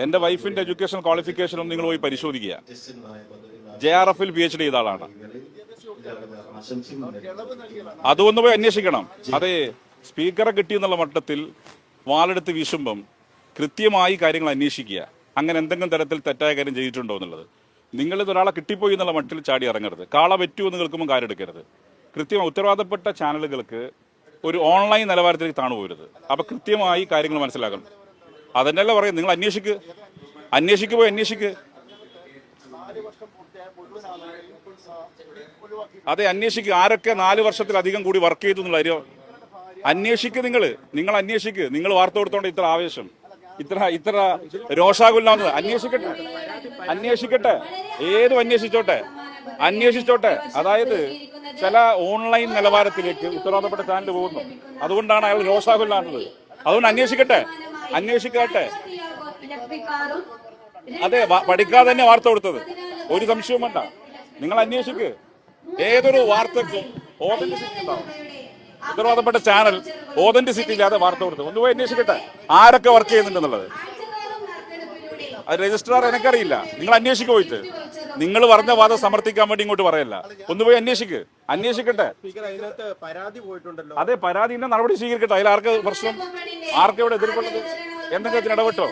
എൻ്റെ വൈഫിന്റെ എഡ്യൂക്കേഷൻ ക്വാളിഫിക്കേഷനും നിങ്ങൾ പോയി പരിശോധിക്കുക. JRF-ൽ PhD ചെയ്ത ആളാണ്. അതൊന്ന് പോയി അന്വേഷിക്കണം. അതെ, സ്പീക്കറെ കിട്ടിയെന്നുള്ള മട്ടത്തിൽ വാളെടുത്ത് വീശുമ്പം കൃത്യമായി കാര്യങ്ങൾ അന്വേഷിക്കുക. അങ്ങനെ എന്തെങ്കിലും തരത്തിൽ തെറ്റായ കാര്യം ചെയ്തിട്ടുണ്ടോ എന്നുള്ളത്. നിങ്ങളിത് ഒരാളെ കിട്ടിപ്പോയി എന്നുള്ള മട്ടിൽ ചാടി ഇറങ്ങരുത്. കാള പറ്റുമെന്ന് കേൾക്കുമ്പോൾ കാര്യമെടുക്കരുത്. കൃത്യമായി ഉത്തരവാദപ്പെട്ട ചാനലുകൾക്ക് ഒരു ഓൺലൈൻ നിലവാരത്തിലേക്ക് താണുപോകരുത്. അപ്പൊ കൃത്യമായി കാര്യങ്ങൾ മനസ്സിലാക്കണം. അതന്നെയല്ല പറയും, നിങ്ങൾ അന്വേഷിക്ക് പോയി അന്വേഷിക്ക്. അതെ, അന്വേഷിക്ക്. ആരൊക്കെ 4 വർഷത്തിലധികം കൂടി വർക്ക് ചെയ്തു എന്നുള്ള കാര്യം അന്വേഷിക്ക്. നിങ്ങൾ അന്വേഷിക്ക്. നിങ്ങൾ വാർത്ത കൊടുത്തോണ്ട് ഇത്ര ആവേശം, ഇത്ര രോഷാകുലാന്ന് അന്വേഷിക്കട്ടെ. ഏതും അന്വേഷിച്ചോട്ടെ. അതായത് ചില ഓൺലൈൻ നിലവാരത്തിലേക്ക് ഉത്തരവാദപ്പെട്ട ചാനൽ പോകുന്നു. അതുകൊണ്ടാണ് അയാൾ രോഷാകുലാന്നത്. അതുകൊണ്ട് അന്വേഷിക്കട്ടെ. അതെ, പഠിക്കാതെ തന്നെ വാർത്ത കൊടുത്തത്, ഒരു സംശയവും വേണ്ട. നിങ്ങൾ അന്വേഷിക്ക്. ഏതൊരു വാർത്തക്കും ഓതന്റിസിറ്റി ഉണ്ടാവും. ഉത്തരവാദപ്പെട്ട ചാനൽ ഓതന്റിസിറ്റി ഇല്ലാതെ വാർത്ത കൊടുത്തു. ഒന്നുപോയി അന്വേഷിക്കട്ടെ ആരൊക്കെ വർക്ക് ചെയ്യുന്നുണ്ടെന്നുള്ളത്. അത് രജിസ്ട്രാർ എനിക്കറിയില്ല. നിങ്ങൾ അന്വേഷിക്ക്. പോയിട്ട് നിങ്ങൾ പറഞ്ഞ വാദം സമർത്ഥിക്കാൻ വേണ്ടി ഇങ്ങോട്ട് പറയല്ല. ഒന്നുപോയി അന്വേഷിക്കട്ടെ. അതെ, പരാതിന്റെ നടപടി സ്വീകരിക്കട്ടെ. അതിൽ ആർക്ക് പ്രശ്നം? ആർക്കെവിടെ എതിർപ്പുള്ളത്? എന്തെങ്കിലും ഇടപെട്ടോ?